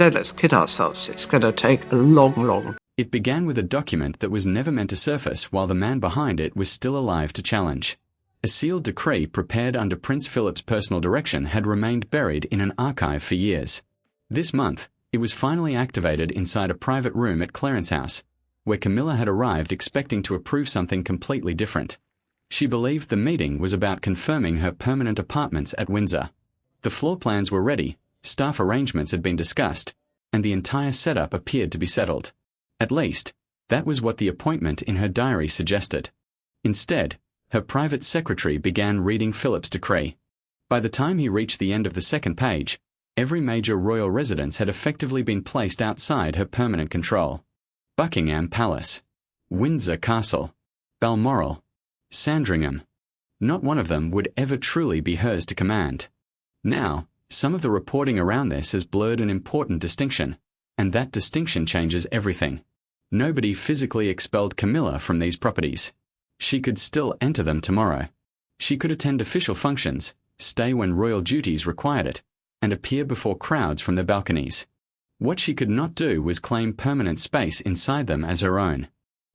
don't let's kid ourselves. It's going to take a long. It began with a document that was never meant to surface while the man behind it was still alive to challenge. A sealed decree prepared under Prince Philip's personal direction had remained buried in an archive for years. This month, it was finally activated inside a private room at Clarence House, where Camilla had arrived expecting to approve something completely different. She believed the meeting was about confirming her permanent apartments at Windsor. The floor plans were ready, staff arrangements had been discussed, and the entire setup appeared to be settled. At least, that was what the appointment in her diary suggested. Instead, her private secretary began reading Philip's decree. By the time he reached the end of the second page, every major royal residence had effectively been placed outside her permanent control. Buckingham Palace, Windsor Castle, Balmoral, Sandringham. Not one of them would ever truly be hers to command. Now, some of the reporting around this has blurred an important distinction, and that distinction changes everything. Nobody physically expelled Camilla from these properties. She could still enter them tomorrow. She could attend official functions, stay when royal duties required it, and appear before crowds from their balconies. What she could not do was claim permanent space inside them as her own.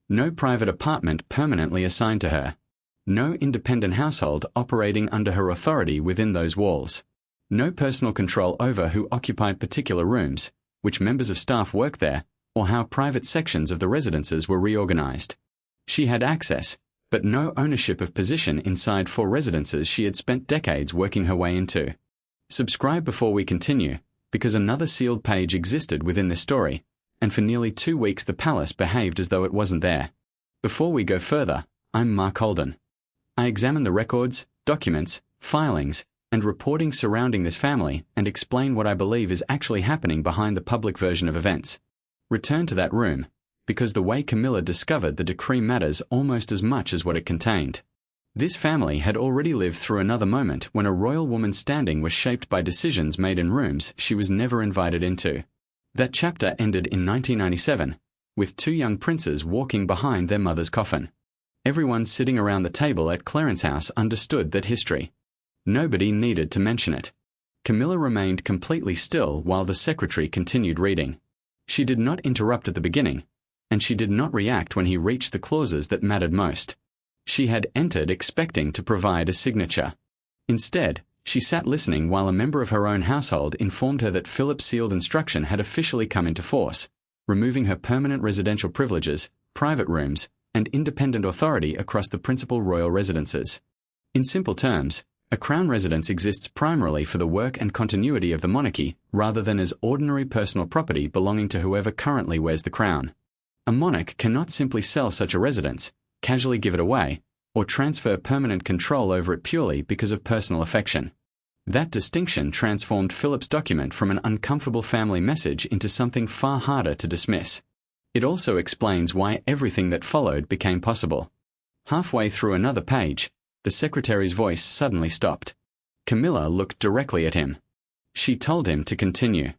No private apartment permanently assigned to her. No independent household operating under her authority within those walls. No personal control over who occupied particular rooms, which members of staff worked there, or how private sections of the residences were reorganized. She had access, but no ownership of position inside 4 residences she had spent decades working her way into. Subscribe before we continue, because another sealed page existed within this story, and for nearly 2 weeks the palace behaved as though it wasn't there. Before we go further, I'm Mark Holden. I examine the records, documents, filings, and reporting surrounding this family and explain what I believe is actually happening behind the public version of events. Return to that room, because the way Camilla discovered the decree matters almost as much as what it contained. This family had already lived through another moment when a royal woman's standing was shaped by decisions made in rooms she was never invited into. That chapter ended in 1997, with 2 young princes walking behind their mother's coffin. Everyone sitting around the table at Clarence House understood that history. Nobody needed to mention it. Camilla remained completely still while the secretary continued reading. She did not interrupt at the beginning, and she did not react when he reached the clauses that mattered most. She had entered expecting to provide a signature. Instead, she sat listening while a member of her own household informed her that Philip's sealed instruction had officially come into force, removing her permanent residential privileges, private rooms, and independent authority across the principal royal residences. In simple terms, a crown residence exists primarily for the work and continuity of the monarchy rather than as ordinary personal property belonging to whoever currently wears the crown. A monarch cannot simply sell such a residence, casually give it away, or transfer permanent control over it purely because of personal affection. That distinction transformed Philip's document from an uncomfortable family message into something far harder to dismiss. It also explains why everything that followed became possible. Halfway through another page, the secretary's voice suddenly stopped. Camilla looked directly at him. She told him to continue.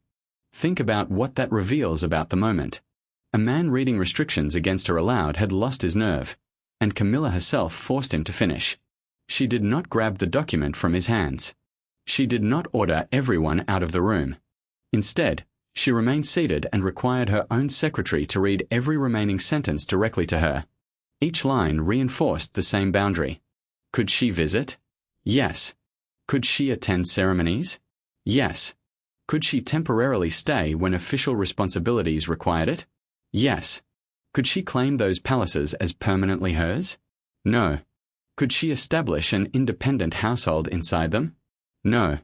Think about what that reveals about the moment. A man reading restrictions against her aloud had lost his nerve, and Camilla herself forced him to finish. She did not grab the document from his hands. She did not order everyone out of the room. Instead, she remained seated and required her own secretary to read every remaining sentence directly to her. Each line reinforced the same boundary. Could she visit? Yes. Could she attend ceremonies? Yes. Could she temporarily stay when official responsibilities required it? Yes. Could she claim those palaces as permanently hers? No. Could she establish an independent household inside them? No.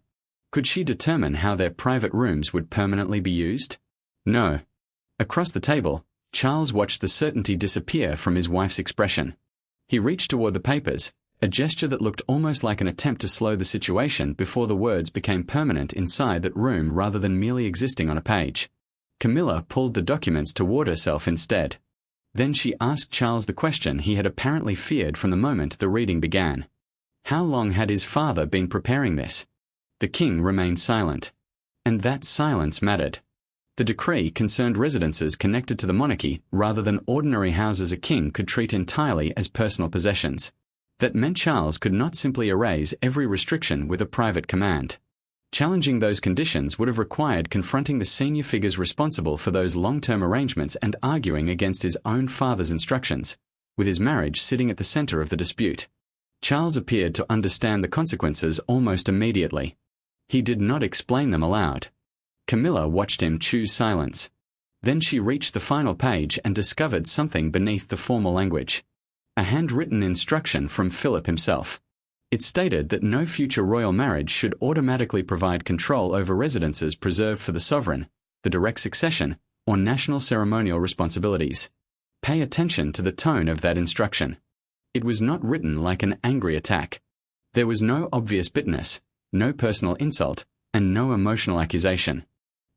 Could she determine how their private rooms would permanently be used? No. Across the table, Charles watched the certainty disappear from his wife's expression. He reached toward the papers, a gesture that looked almost like an attempt to slow the situation before the words became permanent inside that room rather than merely existing on a page. Camilla pulled the documents toward herself instead. Then she asked Charles the question he had apparently feared from the moment the reading began. How long had his father been preparing this? The king remained silent. And that silence mattered. The decree concerned residences connected to the monarchy rather than ordinary houses a king could treat entirely as personal possessions. That meant Charles could not simply erase every restriction with a private command. Challenging those conditions would have required confronting the senior figures responsible for those long-term arrangements and arguing against his own father's instructions, with his marriage sitting at the center of the dispute. Charles appeared to understand the consequences almost immediately. He did not explain them aloud. Camilla watched him choose silence. Then she reached the final page and discovered something beneath the formal language. A handwritten instruction from Philip himself. It stated that no future royal marriage should automatically provide control over residences preserved for the sovereign, the direct succession, or national ceremonial responsibilities. Pay attention to the tone of that instruction. It was not written like an angry attack. There was no obvious bitterness, no personal insult, and no emotional accusation.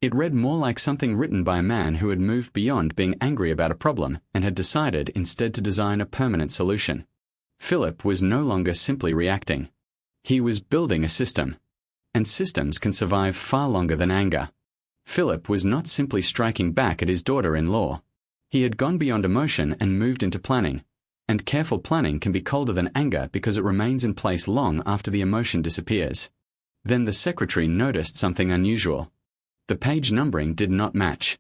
It read more like something written by a man who had moved beyond being angry about a problem and had decided instead to design a permanent solution. Philip was no longer simply reacting. He was building a system. And systems can survive far longer than anger. Philip was not simply striking back at his daughter-in-law. He had gone beyond emotion and moved into planning. And careful planning can be colder than anger because it remains in place long after the emotion disappears. Then the secretary noticed something unusual. The page numbering did not match.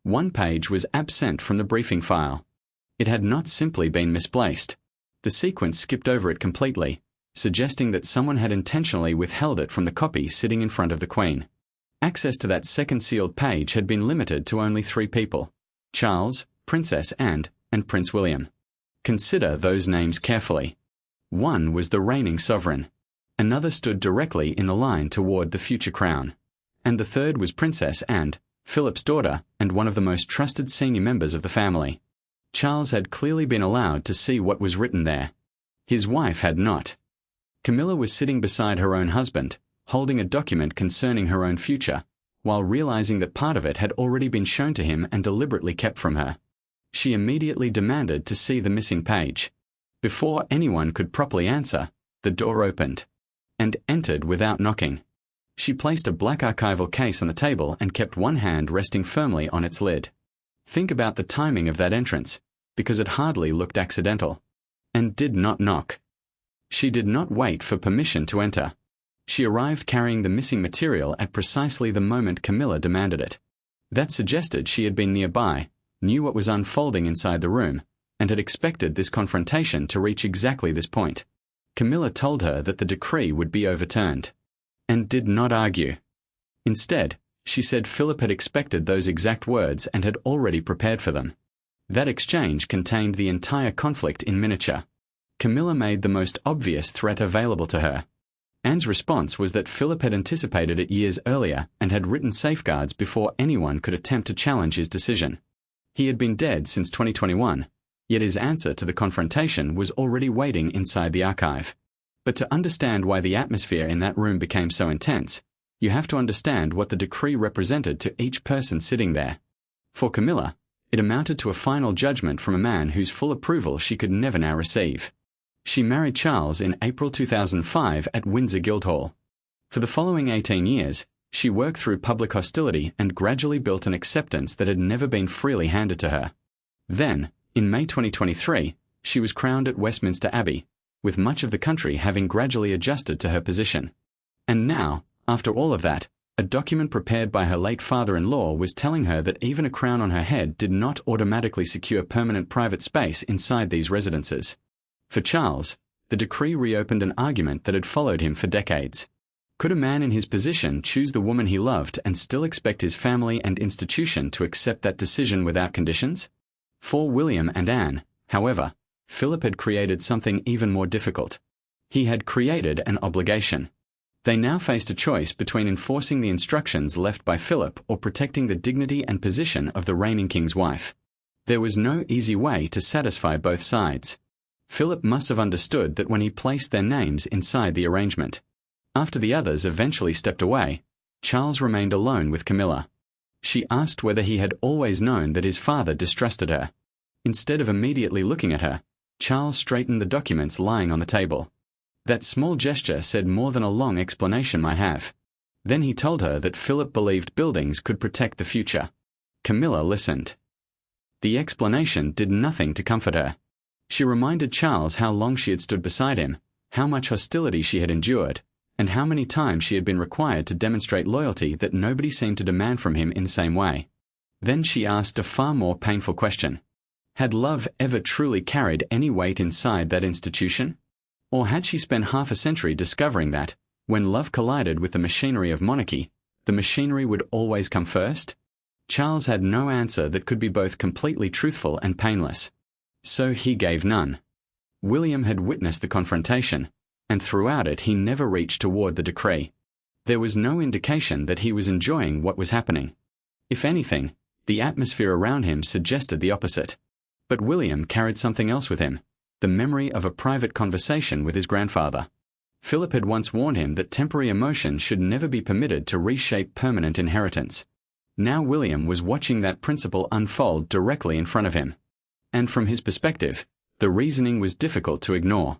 One page was absent from the briefing file. It had not simply been misplaced. The sequence skipped over it completely, suggesting that someone had intentionally withheld it from the copy sitting in front of the Queen. Access to that second sealed page had been limited to only 3 people: Charles, Princess Anne, and Prince William. Consider those names carefully. One was the reigning sovereign. Another stood directly in the line toward the future crown. And the third was Princess Anne, Philip's daughter and one of the most trusted senior members of the family. Charles had clearly been allowed to see what was written there. His wife had not. Camilla was sitting beside her own husband, holding a document concerning her own future, while realizing that part of it had already been shown to him and deliberately kept from her. She immediately demanded to see the missing page. Before anyone could properly answer, the door opened, and entered without knocking. She placed a black archival case on the table and kept one hand resting firmly on its lid. Think about the timing of that entrance, because it hardly looked accidental. And did not knock. She did not wait for permission to enter. She arrived carrying the missing material at precisely the moment Camilla demanded it. That suggested she had been nearby, knew what was unfolding inside the room, and had expected this confrontation to reach exactly this point. Camilla told her that the decree would be overturned, and did not argue. Instead, she said Philip had expected those exact words and had already prepared for them. That exchange contained the entire conflict in miniature. Camilla made the most obvious threat available to her. Anne's response was that Philip had anticipated it years earlier and had written safeguards before anyone could attempt to challenge his decision. He had been dead since 2021, yet his answer to the confrontation was already waiting inside the archive. But to understand why the atmosphere in that room became so intense, you have to understand what the decree represented to each person sitting there. For Camilla, it amounted to a final judgment from a man whose full approval she could never now receive. She married Charles in April 2005 at Windsor Guildhall. For the following 18 years, she worked through public hostility and gradually built an acceptance that had never been freely handed to her. Then, in May 2023, she was crowned at Westminster Abbey, with much of the country having gradually adjusted to her position. And now, after all of that, a document prepared by her late father-in-law was telling her that even a crown on her head did not automatically secure permanent private space inside these residences. For Charles, the decree reopened an argument that had followed him for decades. Could a man in his position choose the woman he loved and still expect his family and institution to accept that decision without conditions? For William and Anne, however, Philip had created something even more difficult. He had created an obligation. They now faced a choice between enforcing the instructions left by Philip or protecting the dignity and position of the reigning king's wife. There was no easy way to satisfy both sides. Philip must have understood that when he placed their names inside the arrangement. After the others eventually stepped away, Charles remained alone with Camilla. She asked whether he had always known that his father distrusted her. Instead of immediately looking at her, Charles straightened the documents lying on the table. That small gesture said more than a long explanation might have. Then he told her that Philip believed buildings could protect the future. Camilla listened. The explanation did nothing to comfort her. She reminded Charles how long she had stood beside him, how much hostility she had endured, and how many times she had been required to demonstrate loyalty that nobody seemed to demand from him in the same way. Then she asked a far more painful question. Had love ever truly carried any weight inside that institution? Or had she spent half a century discovering that, when love collided with the machinery of monarchy, the machinery would always come first? Charles had no answer that could be both completely truthful and painless. So he gave none. William had witnessed the confrontation, and throughout it he never reached toward the decree. There was no indication that he was enjoying what was happening. If anything, the atmosphere around him suggested the opposite. But William carried something else with him, the memory of a private conversation with his grandfather. Philip had once warned him that temporary emotion should never be permitted to reshape permanent inheritance. Now William was watching that principle unfold directly in front of him. And from his perspective, the reasoning was difficult to ignore.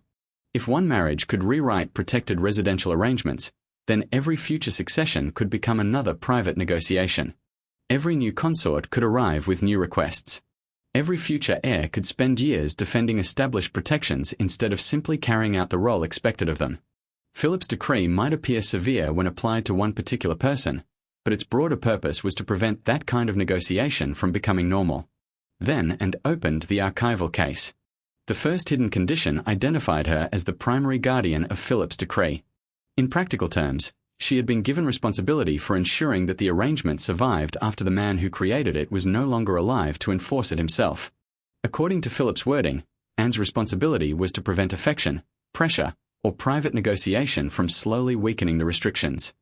If one marriage could rewrite protected residential arrangements, then every future succession could become another private negotiation. Every new consort could arrive with new requests. Every future heir could spend years defending established protections instead of simply carrying out the role expected of them. Philip's decree might appear severe when applied to one particular person, but its broader purpose was to prevent that kind of negotiation from becoming normal. Then and opened the archival case. The first hidden condition identified her as the primary guardian of Philip's decree. In practical terms, she had been given responsibility for ensuring that the arrangement survived after the man who created it was no longer alive to enforce it himself. According to Philip's wording, Anne's responsibility was to prevent affection, pressure, or private negotiation from slowly weakening the restrictions.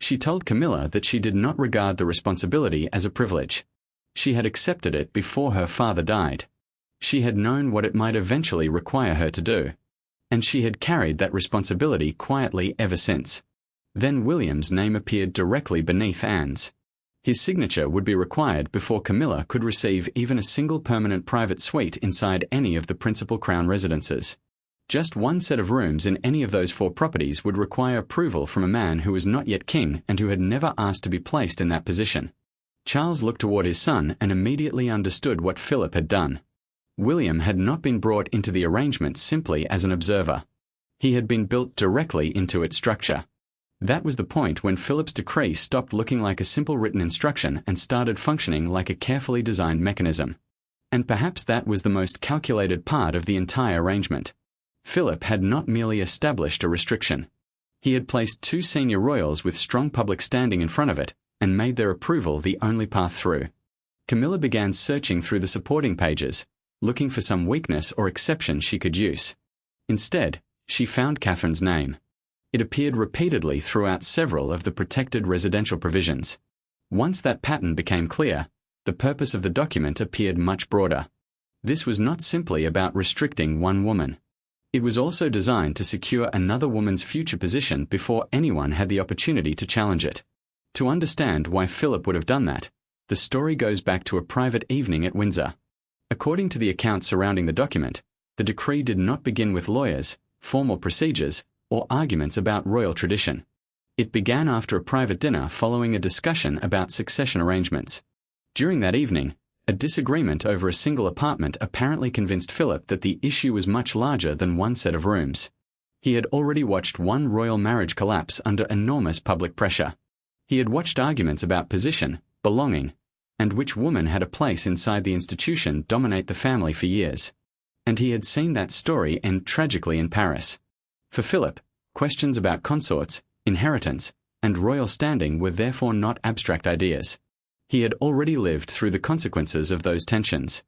She told Camilla that she did not regard the responsibility as a privilege. She had accepted it before her father died. She had known what it might eventually require her to do. And she had carried that responsibility quietly ever since. Then William's name appeared directly beneath Anne's. His signature would be required before Camilla could receive even a single permanent private suite inside any of the principal Crown residences. Just one set of rooms in any of those 4 properties would require approval from a man who was not yet king and who had never asked to be placed in that position. Charles looked toward his son and immediately understood what Philip had done. William had not been brought into the arrangement simply as an observer. He had been built directly into its structure. That was the point when Philip's decree stopped looking like a simple written instruction and started functioning like a carefully designed mechanism. And perhaps that was the most calculated part of the entire arrangement. Philip had not merely established a restriction. He had placed 2 senior royals with strong public standing in front of it, and made their approval the only path through. Camilla began searching through the supporting pages, looking for some weakness or exception she could use. Instead, she found Catherine's name. It appeared repeatedly throughout several of the protected residential provisions. Once that pattern became clear, the purpose of the document appeared much broader. This was not simply about restricting one woman. It was also designed to secure another woman's future position before anyone had the opportunity to challenge it. To understand why Philip would have done that, the story goes back to a private evening at Windsor. According to the accounts surrounding the document, the decree did not begin with lawyers, formal procedures, or arguments about royal tradition. It began after a private dinner following a discussion about succession arrangements. During that evening, a disagreement over a single apartment apparently convinced Philip that the issue was much larger than one set of rooms. He had already watched one royal marriage collapse under enormous public pressure. He had watched arguments about position, belonging, and which woman had a place inside the institution dominate the family for years. And he had seen that story end tragically in Paris. For Philip, questions about consorts, inheritance, and royal standing were therefore not abstract ideas. He had already lived through the consequences of those tensions.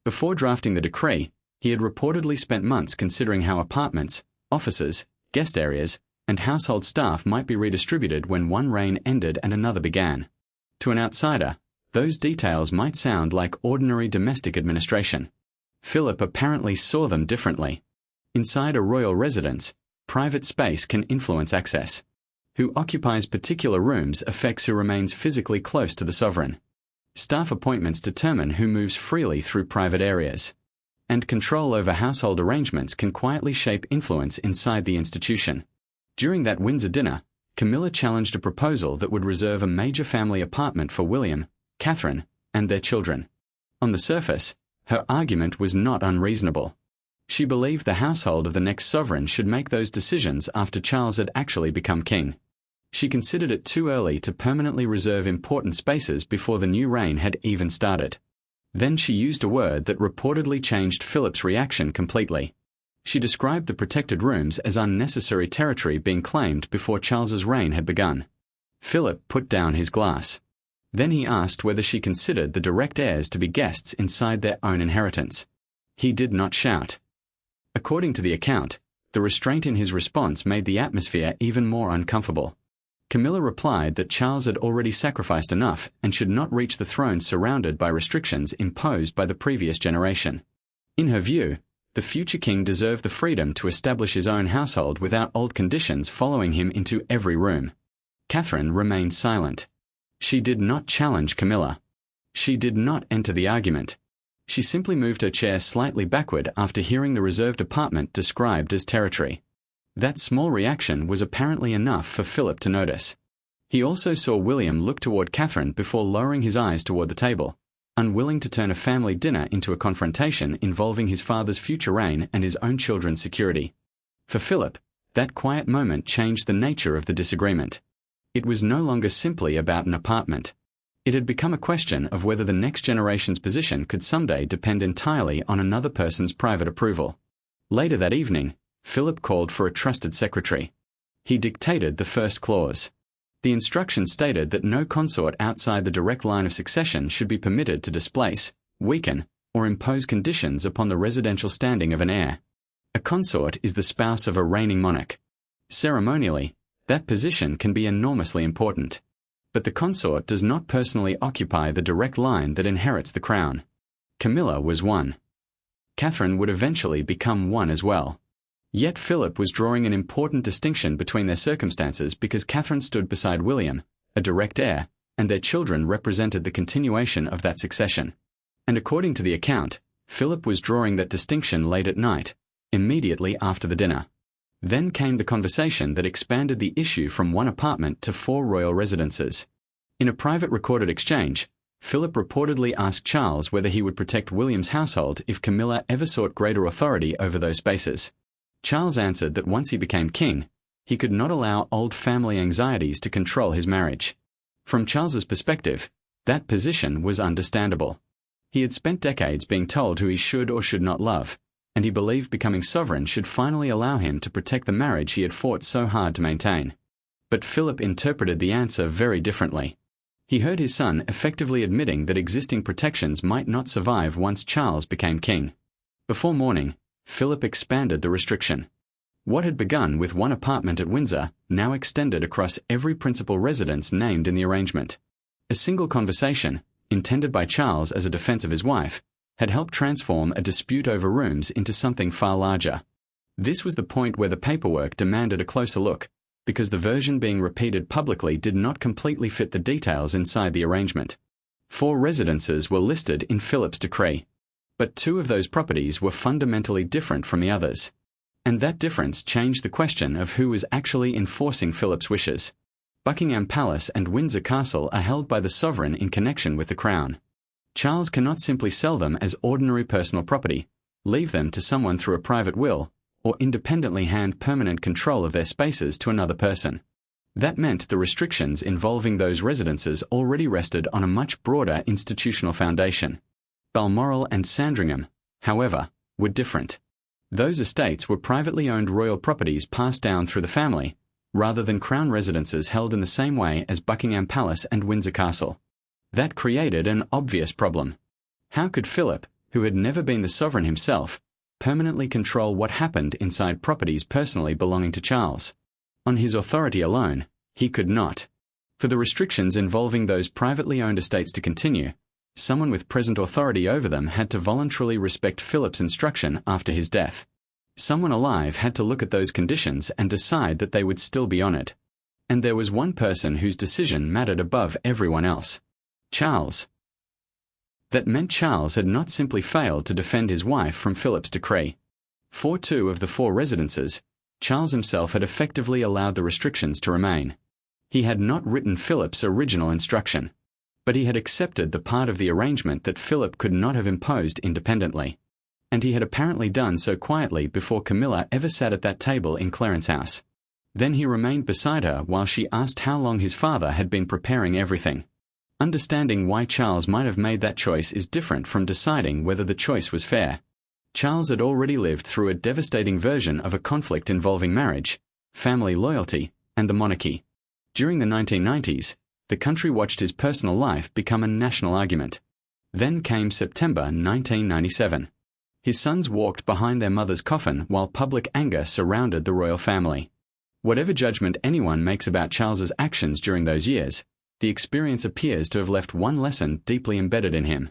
Before drafting the decree, he had reportedly spent months considering how apartments, offices, guest areas, and household staff might be redistributed when one reign ended and another began. To an outsider, those details might sound like ordinary domestic administration. Philip apparently saw them differently. Inside a royal residence, private space can influence access. Who occupies particular rooms affects who remains physically close to the sovereign. Staff appointments determine who moves freely through private areas. And control over household arrangements can quietly shape influence inside the institution. During that Windsor dinner, Camilla challenged a proposal that would reserve a major family apartment for William, Catherine, and their children. On the surface, her argument was not unreasonable. She believed the household of the next sovereign should make those decisions after Charles had actually become king. She considered it too early to permanently reserve important spaces before the new reign had even started. Then she used a word that reportedly changed Philip's reaction completely. She described the protected rooms as unnecessary territory being claimed before Charles's reign had begun. Philip put down his glass. Then he asked whether she considered the direct heirs to be guests inside their own inheritance. He did not shout. According to the account, the restraint in his response made the atmosphere even more uncomfortable. Camilla replied that Charles had already sacrificed enough and should not reach the throne surrounded by restrictions imposed by the previous generation. In her view, the future king deserved the freedom to establish his own household without old conditions following him into every room. Catherine remained silent. She did not challenge Camilla. She did not enter the argument. She simply moved her chair slightly backward after hearing the reserved apartment described as territory. That small reaction was apparently enough for Philip to notice. He also saw William look toward Catherine before lowering his eyes toward the table, unwilling to turn a family dinner into a confrontation involving his father's future reign and his own children's security. For Philip, that quiet moment changed the nature of the disagreement. It was no longer simply about an apartment. It had become a question of whether the next generation's position could someday depend entirely on another person's private approval. Later that evening, Philip called for a trusted secretary. He dictated the first clause. The instructions stated that no consort outside the direct line of succession should be permitted to displace, weaken, or impose conditions upon the residential standing of an heir. A consort is the spouse of a reigning monarch. Ceremonially, that position can be enormously important. But the consort does not personally occupy the direct line that inherits the crown. Camilla was one. Catherine would eventually become one as well. Yet Philip was drawing an important distinction between their circumstances because Catherine stood beside William, a direct heir, and their children represented the continuation of that succession. And according to the account, Philip was drawing that distinction late at night, immediately after the dinner. Then came the conversation that expanded the issue from one apartment to 4 royal residences. In a private recorded exchange, Philip reportedly asked Charles whether he would protect William's household if Camilla ever sought greater authority over those spaces. Charles answered that once he became king, he could not allow old family anxieties to control his marriage. From Charles's perspective, that position was understandable. He had spent decades being told who he should or should not love, and he believed becoming sovereign should finally allow him to protect the marriage he had fought so hard to maintain. But Philip interpreted the answer very differently. He heard his son effectively admitting that existing protections might not survive once Charles became king. Before morning, Philip expanded the restriction. What had begun with one apartment at Windsor now extended across every principal residence named in the arrangement. A single conversation, intended by Charles as a defense of his wife, had helped transform a dispute over rooms into something far larger. This was the point where the paperwork demanded a closer look, because the version being repeated publicly did not completely fit the details inside the arrangement. 4 residences were listed in Philip's decree, but 2 of those properties were fundamentally different from the others. And that difference changed the question of who was actually enforcing Philip's wishes. Buckingham Palace and Windsor Castle are held by the sovereign in connection with the crown. Charles cannot simply sell them as ordinary personal property, leave them to someone through a private will, or independently hand permanent control of their spaces to another person. That meant the restrictions involving those residences already rested on a much broader institutional foundation. Balmoral and Sandringham, however, were different. Those estates were privately owned royal properties passed down through the family, rather than crown residences held in the same way as Buckingham Palace and Windsor Castle. That created an obvious problem. How could Philip, who had never been the sovereign himself, permanently control what happened inside properties personally belonging to Charles? On his authority alone, he could not. For the restrictions involving those privately owned estates to continue, someone with present authority over them had to voluntarily respect Philip's instruction after his death. Someone alive had to look at those conditions and decide that they would still be honoured. And there was one person whose decision mattered above everyone else. Charles. That meant Charles had not simply failed to defend his wife from Philip's decree. For 2 of the 4 residences, Charles himself had effectively allowed the restrictions to remain. He had not written Philip's original instruction, but he had accepted the part of the arrangement that Philip could not have imposed independently. and he had apparently done so quietly before Camilla ever sat at that table in Clarence House. Then he remained beside her while she asked how long his father had been preparing everything. Understanding why Charles might have made that choice is different from deciding whether the choice was fair. Charles had already lived through a devastating version of a conflict involving marriage, family loyalty, and the monarchy. During the 1990s, the country watched his personal life become a national argument. Then came September 1997. His sons walked behind their mother's coffin while public anger surrounded the royal family. Whatever judgment anyone makes about Charles's actions during those years, the experience appears to have left one lesson deeply embedded in him.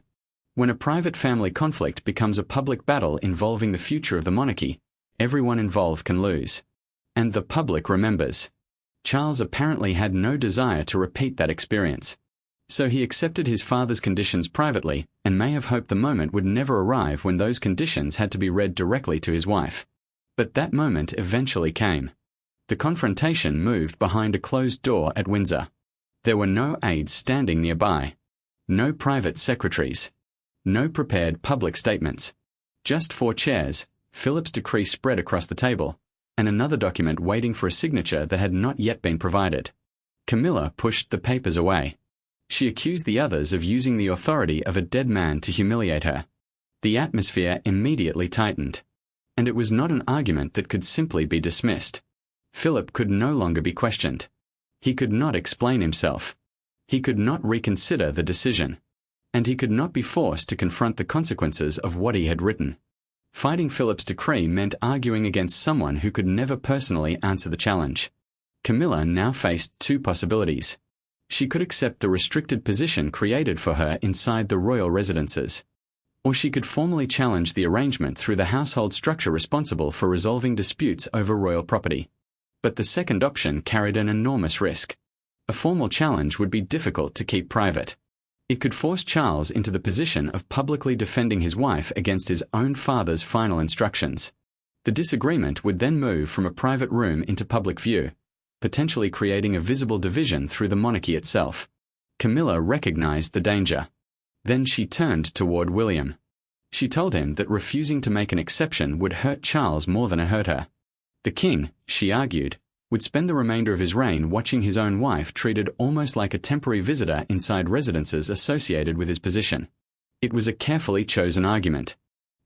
When a private family conflict becomes a public battle involving the future of the monarchy, everyone involved can lose. And the public remembers. Charles apparently had no desire to repeat that experience. So he accepted his father's conditions privately and may have hoped the moment would never arrive when those conditions had to be read directly to his wife. But that moment eventually came. The confrontation moved behind a closed door at Windsor. There were no aides standing nearby. No private secretaries. No prepared public statements. Just 4 chairs, Philip's decree spread across the table, and another document waiting for a signature that had not yet been provided. Camilla pushed the papers away. She accused the others of using the authority of a dead man to humiliate her. The atmosphere immediately tightened. And it was not an argument that could simply be dismissed. Philip could no longer be questioned. He could not explain himself. He could not reconsider the decision. And he could not be forced to confront the consequences of what he had written. Fighting Philip's decree meant arguing against someone who could never personally answer the challenge. Camilla now faced 2 possibilities. She could accept the restricted position created for her inside the royal residences. Or she could formally challenge the arrangement through the household structure responsible for resolving disputes over royal property. But the second option carried an enormous risk. A formal challenge would be difficult to keep private. It could force Charles into the position of publicly defending his wife against his own father's final instructions. The disagreement would then move from a private room into public view, potentially creating a visible division through the monarchy itself. Camilla recognized the danger. Then she turned toward William. She told him that refusing to make an exception would hurt Charles more than it hurt her. The king, she argued, would spend the remainder of his reign watching his own wife treated almost like a temporary visitor inside residences associated with his position. It was a carefully chosen argument.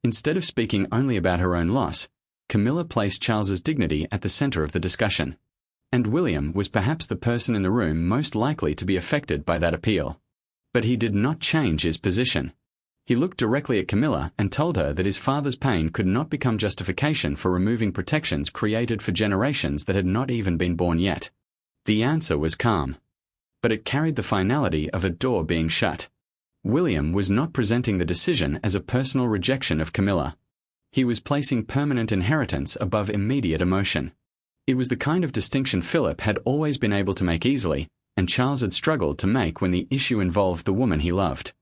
Instead of speaking only about her own loss, Camilla placed Charles's dignity at the center of the discussion. And William was perhaps the person in the room most likely to be affected by that appeal. But he did not change his position. He looked directly at Camilla and told her that his father's pain could not become justification for removing protections created for generations that had not even been born yet. The answer was calm. But it carried the finality of a door being shut. William was not presenting the decision as a personal rejection of Camilla. He was placing permanent inheritance above immediate emotion. It was the kind of distinction Philip had always been able to make easily, and Charles had struggled to make when the issue involved the woman he loved.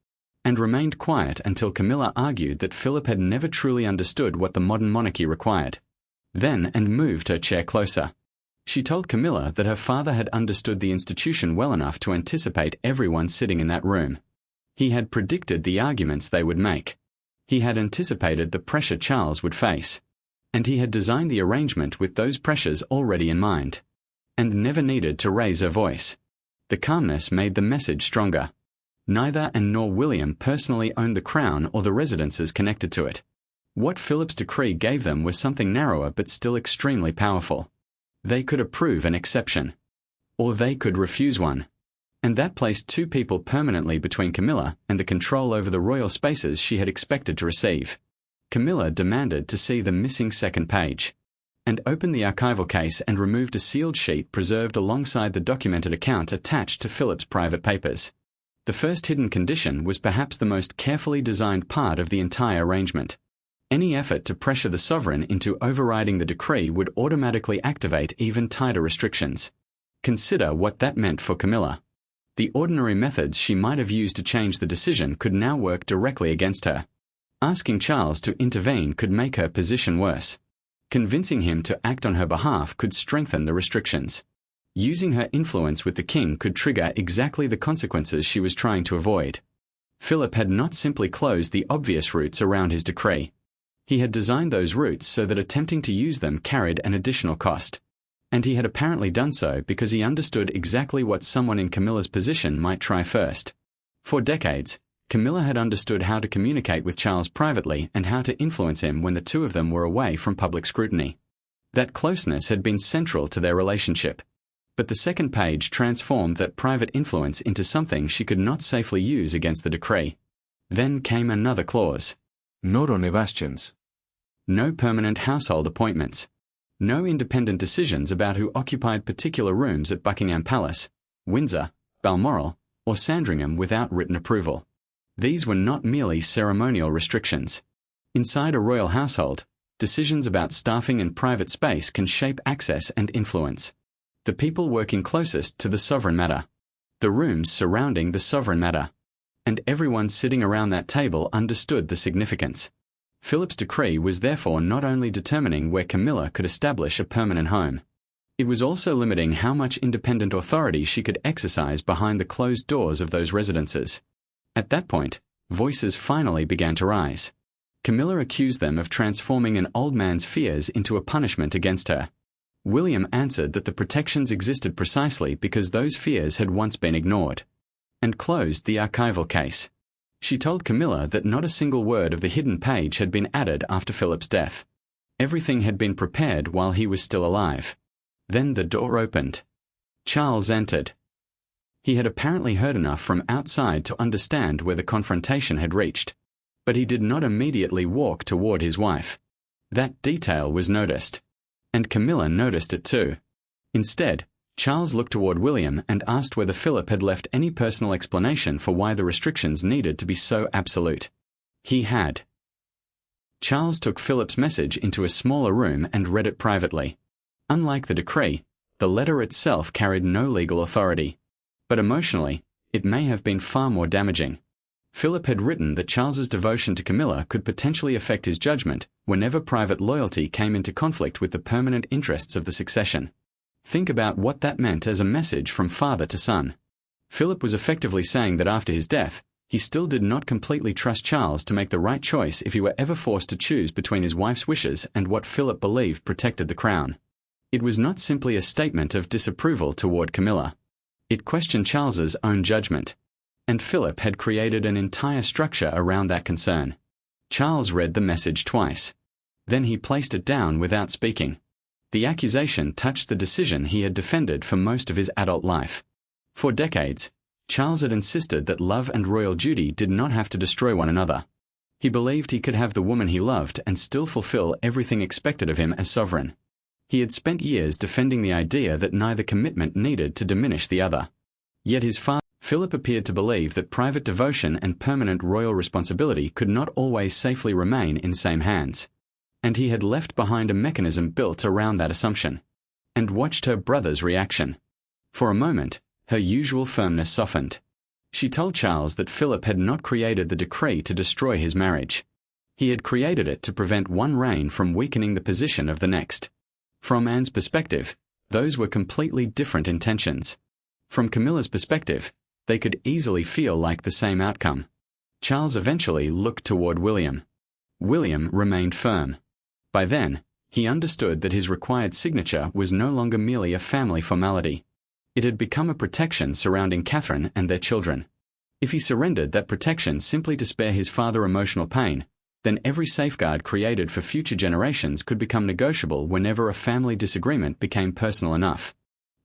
And remained quiet until Camilla argued that Philip had never truly understood what the modern monarchy required. Then moved her chair closer. She told Camilla that her father had understood the institution well enough to anticipate everyone sitting in that room. He had predicted the arguments they would make. He had anticipated the pressure Charles would face. And he had designed the arrangement with those pressures already in mind. And never needed to raise her voice. The calmness made the message stronger. Neither nor William personally owned the crown or the residences connected to it. What Philip's decree gave them was something narrower but still extremely powerful. They could approve an exception. Or they could refuse one. And that placed 2 people permanently between Camilla and the control over the royal spaces she had expected to receive. Camilla demanded to see the missing second page, and opened the archival case and removed a sealed sheet preserved alongside the documented account attached to Philip's private papers. The first hidden condition was perhaps the most carefully designed part of the entire arrangement. Any effort to pressure the sovereign into overriding the decree would automatically activate even tighter restrictions. Consider what that meant for Camilla. The ordinary methods she might have used to change the decision could now work directly against her. Asking Charles to intervene could make her position worse. Convincing him to act on her behalf could strengthen the restrictions. Using her influence with the king could trigger exactly the consequences she was trying to avoid. Philip had not simply closed the obvious routes around his decree. He had designed those routes so that attempting to use them carried an additional cost. And he had apparently done so because he understood exactly what someone in Camilla's position might try first. For decades, Camilla had understood how to communicate with Charles privately and how to influence him when the two of them were away from public scrutiny. That closeness had been central to their relationship. But the second page transformed that private influence into something she could not safely use against the decree. Then came another clause. Noro nevastions. No permanent household appointments. No independent decisions about who occupied particular rooms at Buckingham Palace, Windsor, Balmoral, or Sandringham without written approval. These were not merely ceremonial restrictions. Inside a royal household, decisions about staffing and private space can shape access and influence. The people working closest to the sovereign matter. The rooms surrounding the sovereign matter. And everyone sitting around that table understood the significance. Philip's decree was therefore not only determining where Camilla could establish a permanent home. It was also limiting how much independent authority she could exercise behind the closed doors of those residences. At that point, voices finally began to rise. Camilla accused them of transforming an old man's fears into a punishment against her. William answered that the protections existed precisely because those fears had once been ignored, and closed the archival case. She told Camilla that not a single word of the hidden page had been added after Philip's death. Everything had been prepared while he was still alive. Then the door opened. Charles entered. He had apparently heard enough from outside to understand where the confrontation had reached, but he did not immediately walk toward his wife. That detail was noticed, and Camilla noticed it too. Instead, Charles looked toward William and asked whether Philip had left any personal explanation for why the restrictions needed to be so absolute. He had. Charles took Philip's message into a smaller room and read it privately. Unlike the decree, the letter itself carried no legal authority. But emotionally, it may have been far more damaging. Philip had written that Charles's devotion to Camilla could potentially affect his judgment whenever private loyalty came into conflict with the permanent interests of the succession. Think about what that meant as a message from father to son. Philip was effectively saying that after his death, he still did not completely trust Charles to make the right choice if he were ever forced to choose between his wife's wishes and what Philip believed protected the crown. It was not simply a statement of disapproval toward Camilla. It questioned Charles's own judgment, and Philip had created an entire structure around that concern. Charles read the message twice. Then he placed it down without speaking. The accusation touched the decision he had defended for most of his adult life. For decades, Charles had insisted that love and royal duty did not have to destroy one another. He believed he could have the woman he loved and still fulfill everything expected of him as sovereign. He had spent years defending the idea that neither commitment needed to diminish the other. Yet his father, Philip, appeared to believe that private devotion and permanent royal responsibility could not always safely remain in same hands. And he had left behind a mechanism built around that assumption. And watched her brother's reaction. For a moment, her usual firmness softened. She told Charles that Philip had not created the decree to destroy his marriage. He had created it to prevent one reign from weakening the position of the next. From Anne's perspective, those were completely different intentions. From Camilla's perspective, they could easily feel like the same outcome. Charles eventually looked toward William. William remained firm. By then, he understood that his required signature was no longer merely a family formality. It had become a protection surrounding Catherine and their children. If he surrendered that protection simply to spare his father emotional pain, then every safeguard created for future generations could become negotiable whenever a family disagreement became personal enough.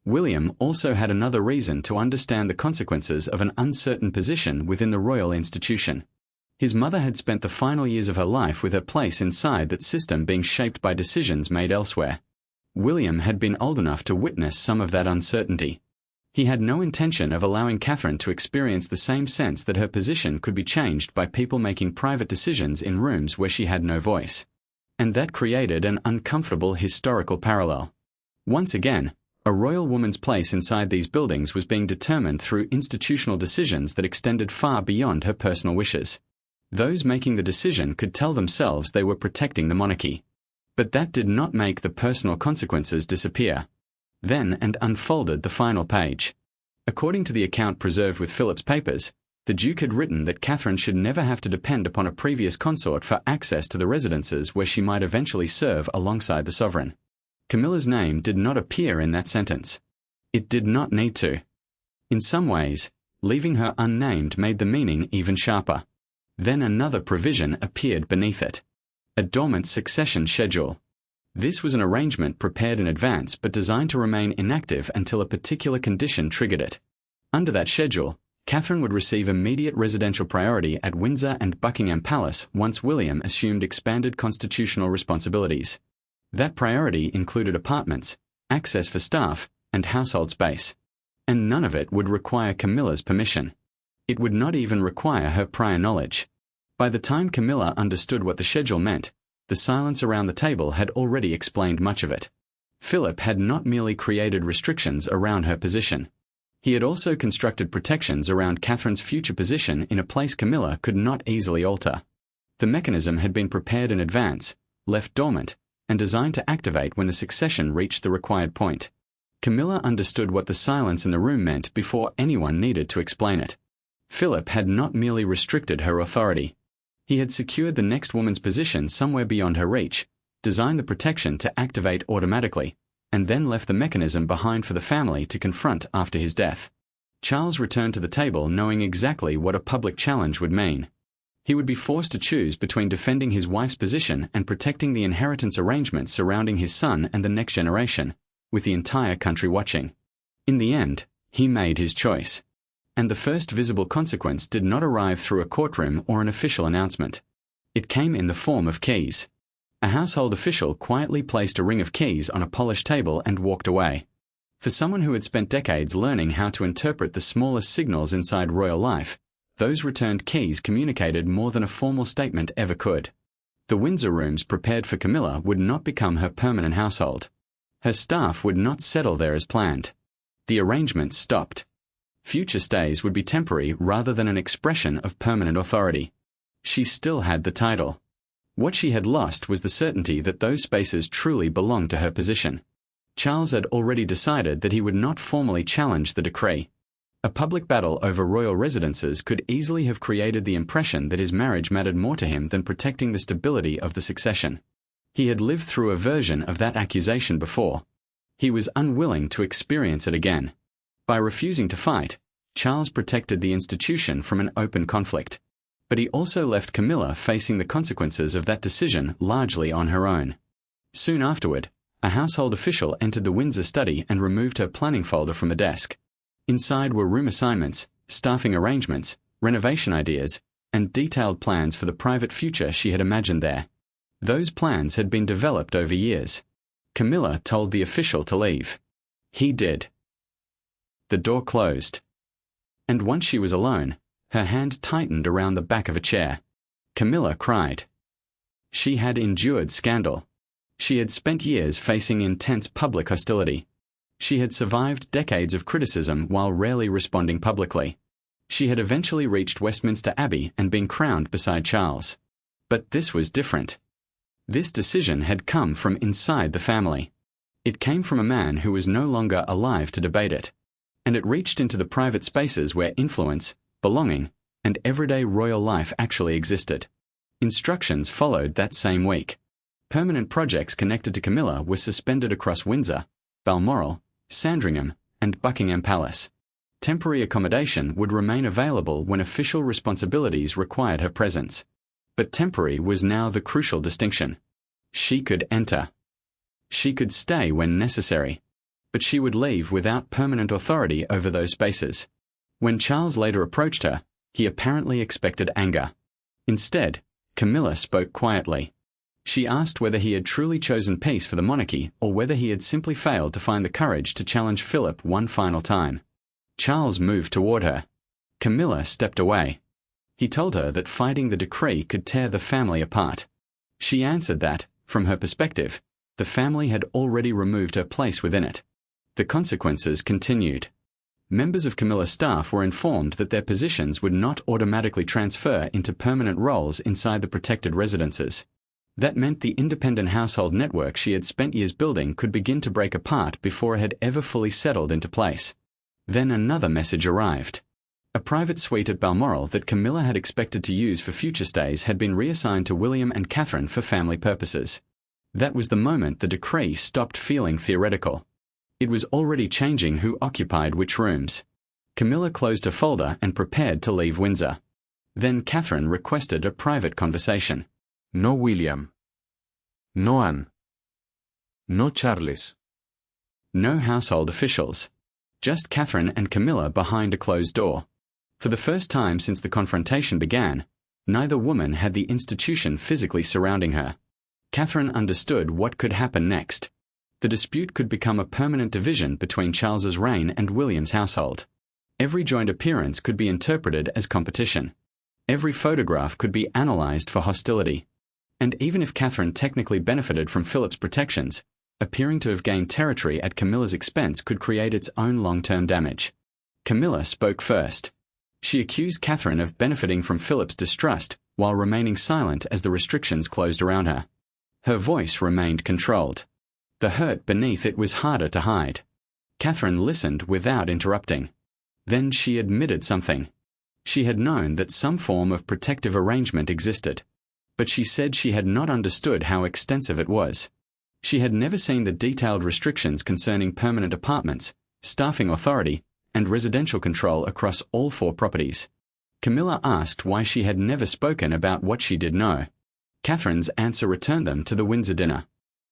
William also had another reason to understand the consequences of an uncertain position within the royal institution. His mother had spent the final years of her life with her place inside that system being shaped by decisions made elsewhere. William had been old enough to witness some of that uncertainty. He had no intention of allowing Catherine to experience the same sense that her position could be changed by people making private decisions in rooms where she had no voice. And that created an uncomfortable historical parallel. Once again, a royal woman's place inside these buildings was being determined through institutional decisions that extended far beyond her personal wishes. Those making the decision could tell themselves they were protecting the monarchy. But that did not make the personal consequences disappear. Then and unfolded the final page. According to the account preserved with Philip's papers, The Duke had written that Catherine should never have to depend upon a previous consort for access to the residences where she might eventually serve alongside the sovereign. Camilla's name did not appear in that sentence. It did not need to. In some ways, leaving her unnamed made the meaning even sharper. Then another provision appeared beneath it. A dormant succession schedule. This was an arrangement prepared in advance but designed to remain inactive until a particular condition triggered it. Under that schedule, Catherine would receive immediate residential priority at Windsor and Buckingham Palace once William assumed expanded constitutional responsibilities. That priority included apartments, access for staff, and household space. And none of it would require Camilla's permission. It would not even require her prior knowledge. By the time Camilla understood what the schedule meant, the silence around the table had already explained much of it. Philip had not merely created restrictions around her position. He had also constructed protections around Catherine's future position in a place Camilla could not easily alter. The mechanism had been prepared in advance, left dormant, and designed to activate when the succession reached the required point. Camilla understood what the silence in the room meant before anyone needed to explain it. Philip had not merely restricted her authority. He had secured the next woman's position somewhere beyond her reach, designed the protection to activate automatically, and then left the mechanism behind for the family to confront after his death. Charles returned to the table knowing exactly what a public challenge would mean. He would be forced to choose between defending his wife's position and protecting the inheritance arrangements surrounding his son and the next generation, with the entire country watching. In the end, he made his choice. And the first visible consequence did not arrive through a courtroom or an official announcement. It came in the form of keys. A household official quietly placed a ring of keys on a polished table and walked away. For someone who had spent decades learning how to interpret the smallest signals inside royal life, those returned keys communicated more than a formal statement ever could. The Windsor rooms prepared for Camilla would not become her permanent household. Her staff would not settle there as planned. The arrangements stopped. Future stays would be temporary rather than an expression of permanent authority. She still had the title. What she had lost was the certainty that those spaces truly belonged to her position. Charles had already decided that he would not formally challenge the decree. A public battle over royal residences could easily have created the impression that his marriage mattered more to him than protecting the stability of the succession. He had lived through a version of that accusation before. He was unwilling to experience it again. By refusing to fight, Charles protected the institution from an open conflict. But he also left Camilla facing the consequences of that decision largely on her own. Soon afterward, a household official entered the Windsor study and removed her planning folder from the desk. Inside were room assignments, staffing arrangements, renovation ideas, and detailed plans for the private future she had imagined there. Those plans had been developed over years. Camilla told the official to leave. He did. The door closed. And once she was alone, her hand tightened around the back of a chair. Camilla cried. She had endured scandal. She had spent years facing intense public hostility. She had survived decades of criticism while rarely responding publicly. She had eventually reached Westminster Abbey and been crowned beside Charles. But this was different. This decision had come from inside the family. It came from a man who was no longer alive to debate it. And it reached into the private spaces where influence, belonging, and everyday royal life actually existed. Instructions followed that same week. Permanent projects connected to Camilla were suspended across Windsor, Balmoral, Sandringham, and Buckingham Palace. Temporary accommodation would remain available when official responsibilities required her presence. But temporary was now the crucial distinction. She could enter. She could stay when necessary. But she would leave without permanent authority over those spaces. When Charles later approached her, he apparently expected anger. Instead, Camilla spoke quietly. She asked whether he had truly chosen peace for the monarchy or whether he had simply failed to find the courage to challenge Philip one final time. Charles moved toward her. Camilla stepped away. He told her that fighting the decree could tear the family apart. She answered that, from her perspective, the family had already removed her place within it. The consequences continued. Members of Camilla's staff were informed that their positions would not automatically transfer into permanent roles inside the protected residences. That meant the independent household network she had spent years building could begin to break apart before it had ever fully settled into place. Then another message arrived. A private suite at Balmoral that Camilla had expected to use for future stays had been reassigned to William and Catherine for family purposes. That was the moment the decree stopped feeling theoretical. It was already changing who occupied which rooms. Camilla closed her folder and prepared to leave Windsor. Then Catherine requested a private conversation. No William. No Anne. No Charles. No household officials. Just Catherine and Camilla behind a closed door. For the first time since the confrontation began, neither woman had the institution physically surrounding her. Catherine understood what could happen next. The dispute could become a permanent division between Charles's reign and William's household. Every joint appearance could be interpreted as competition. Every photograph could be analysed for hostility. And even if Catherine technically benefited from Philip's protections, appearing to have gained territory at Camilla's expense could create its own long-term damage. Camilla spoke first. She accused Catherine of benefiting from Philip's distrust while remaining silent as the restrictions closed around her. Her voice remained controlled. The hurt beneath it was harder to hide. Catherine listened without interrupting. Then she admitted something. She had known that some form of protective arrangement existed, but she said she had not understood how extensive it was. She had never seen the detailed restrictions concerning permanent apartments, staffing authority, and residential control across all 4 properties. Camilla asked why she had never spoken about what she did know. Catherine's answer returned them to the Windsor dinner.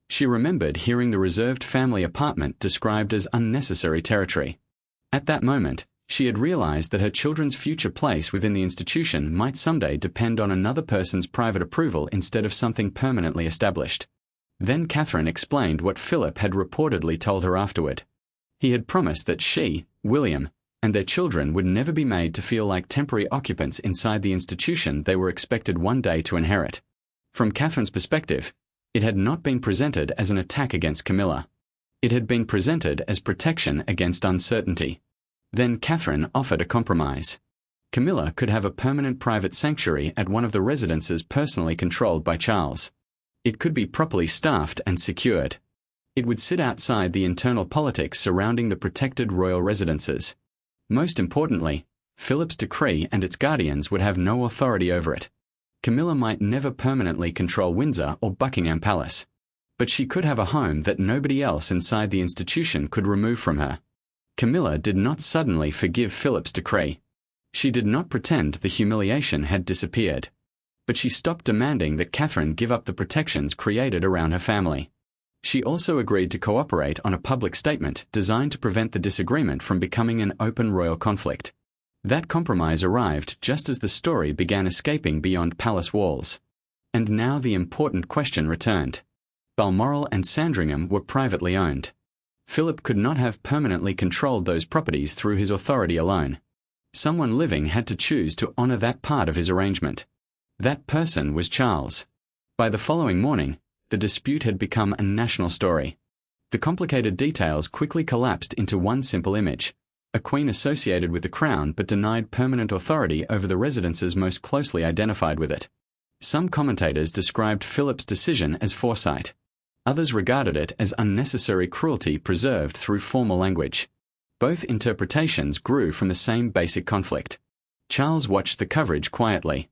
She remembered hearing the reserved family apartment described as unnecessary territory. At that moment, she had realized that her children's future place within the institution might someday depend on another person's private approval instead of something permanently established. Then Catherine explained what Philip had reportedly told her afterward. He had promised that she, William, and their children would never be made to feel like temporary occupants inside the institution they were expected one day to inherit. From Catherine's perspective, it had not been presented as an attack against Camilla. It had been presented as protection against uncertainty. Then Catherine offered a compromise. Camilla could have a permanent private sanctuary at one of the residences personally controlled by Charles. It could be properly staffed and secured. It would sit outside the internal politics surrounding the protected royal residences. Most importantly, Philip's decree and its guardians would have no authority over it. Camilla might never permanently control Windsor or Buckingham Palace, but she could have a home that nobody else inside the institution could remove from her. Camilla did not suddenly forgive Philip's decree. She did not pretend the humiliation had disappeared, but she stopped demanding that Catherine give up the protections created around her family. She also agreed to cooperate on a public statement designed to prevent the disagreement from becoming an open royal conflict. That compromise arrived just as the story began escaping beyond palace walls. And now the important question returned. Balmoral and Sandringham were privately owned. Philip could not have permanently controlled those properties through his authority alone. Someone living had to choose to honor that part of his arrangement. That person was Charles. By the following morning, the dispute had become a national story. The complicated details quickly collapsed into one simple image: a queen associated with the crown but denied permanent authority over the residences most closely identified with it. Some commentators described Philip's decision as foresight. Others regarded it as unnecessary cruelty preserved through formal language. Both interpretations grew from the same basic conflict. Charles watched the coverage quietly.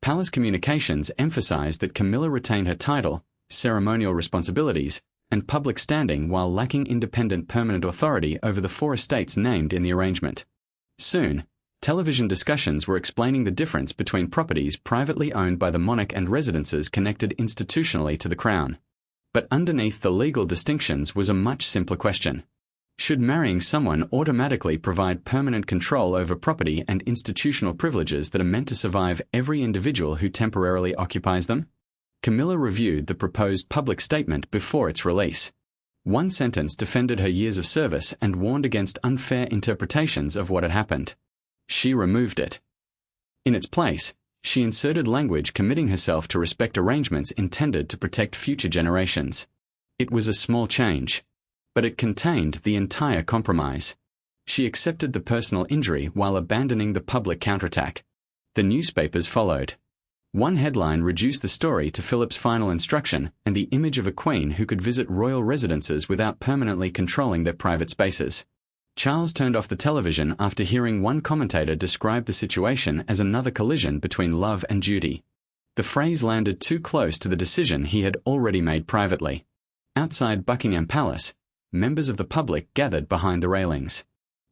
Palace communications emphasized that Camilla retained her title, ceremonial responsibilities, and public standing while lacking independent permanent authority over the 4 estates named in the arrangement. Soon, television discussions were explaining the difference between properties privately owned by the monarch and residences connected institutionally to the crown. But underneath the legal distinctions was a much simpler question. Should marrying someone automatically provide permanent control over property and institutional privileges that are meant to survive every individual who temporarily occupies them? Camilla reviewed the proposed public statement before its release. One sentence defended her years of service and warned against unfair interpretations of what had happened. She removed it. In its place, she inserted language committing herself to respect arrangements intended to protect future generations. It was a small change, but it contained the entire compromise. She accepted the personal injury while abandoning the public counterattack. The newspapers followed. One headline reduced the story to Philip's final instruction and the image of a queen who could visit royal residences without permanently controlling their private spaces. Charles turned off the television after hearing one commentator describe the situation as another collision between love and duty. The phrase landed too close to the decision he had already made privately. Outside Buckingham Palace, members of the public gathered behind the railings.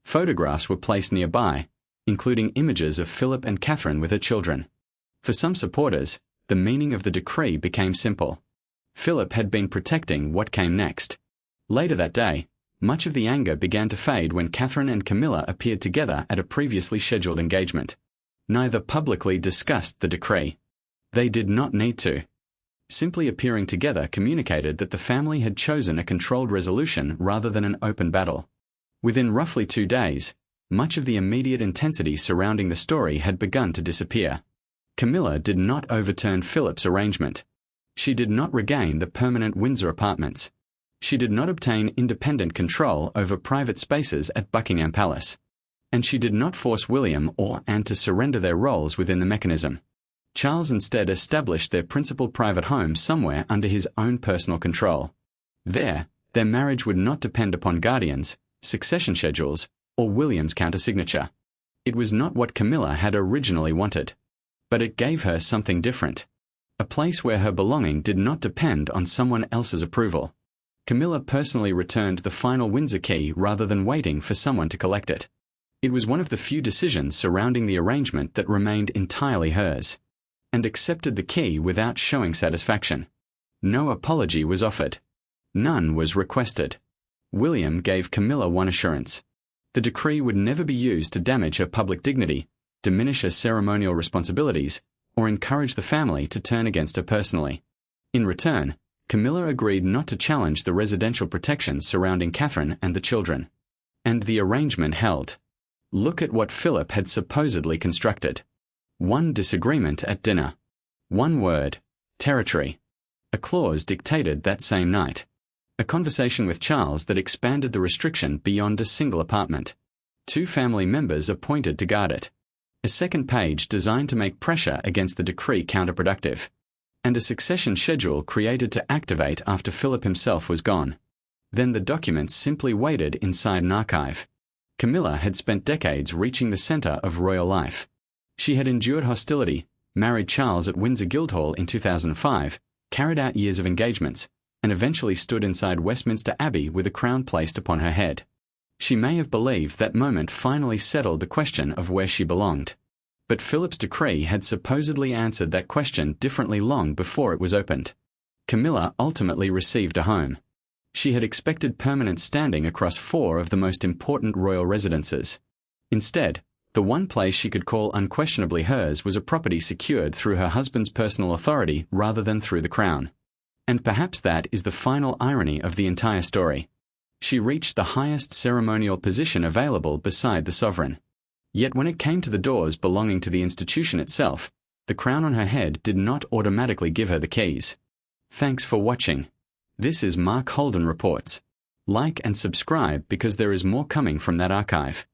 Photographs were placed nearby, including images of Philip and Catherine with her children. For some supporters, the meaning of the decree became simple. Philip had been protecting what came next. Later that day, much of the anger began to fade when Catherine and Camilla appeared together at a previously scheduled engagement. Neither publicly discussed the decree. They did not need to. Simply appearing together communicated that the family had chosen a controlled resolution rather than an open battle. Within roughly 2 days, much of the immediate intensity surrounding the story had begun to disappear. Camilla did not overturn Philip's arrangement. She did not regain the permanent Windsor apartments. She did not obtain independent control over private spaces at Buckingham Palace. And she did not force William or Anne to surrender their roles within the mechanism. Charles instead established their principal private home somewhere under his own personal control. There, their marriage would not depend upon guardians, succession schedules, or William's countersignature. It was not what Camilla had originally wanted. But it gave her something different. A place where her belonging did not depend on someone else's approval. Camilla personally returned the final Windsor key rather than waiting for someone to collect it. It was one of the few decisions surrounding the arrangement that remained entirely hers, and accepted the key without showing satisfaction. No apology was offered. None was requested. William gave Camilla one assurance. The decree would never be used to damage her public dignity, diminish her ceremonial responsibilities, or encourage the family to turn against her personally. In return, Camilla agreed not to challenge the residential protections surrounding Catherine and the children. And the arrangement held. Look at what Philip had supposedly constructed. One disagreement at dinner. One word, territory. A clause dictated that same night. A conversation with Charles that expanded the restriction beyond a single apartment. 2 family members appointed to guard it. A second page designed to make pressure against the decree counterproductive. And a succession schedule created to activate after Philip himself was gone. Then the documents simply waited inside an archive. Camilla had spent decades reaching the center of royal life. She had endured hostility, married Charles at Windsor Guildhall in 2005, carried out years of engagements, and eventually stood inside Westminster Abbey with a crown placed upon her head. She may have believed that moment finally settled the question of where she belonged. But Philip's decree had supposedly answered that question differently long before it was opened. Camilla ultimately received a home. She had expected permanent standing across 4 of the most important royal residences. Instead, the one place she could call unquestionably hers was a property secured through her husband's personal authority rather than through the crown. And perhaps that is the final irony of the entire story. She reached the highest ceremonial position available beside the sovereign. Yet when it came to the doors belonging to the institution itself, the crown on her head did not automatically give her the keys. Thanks for watching. This is Mark Holden Reports. Like and subscribe because there is more coming from that archive.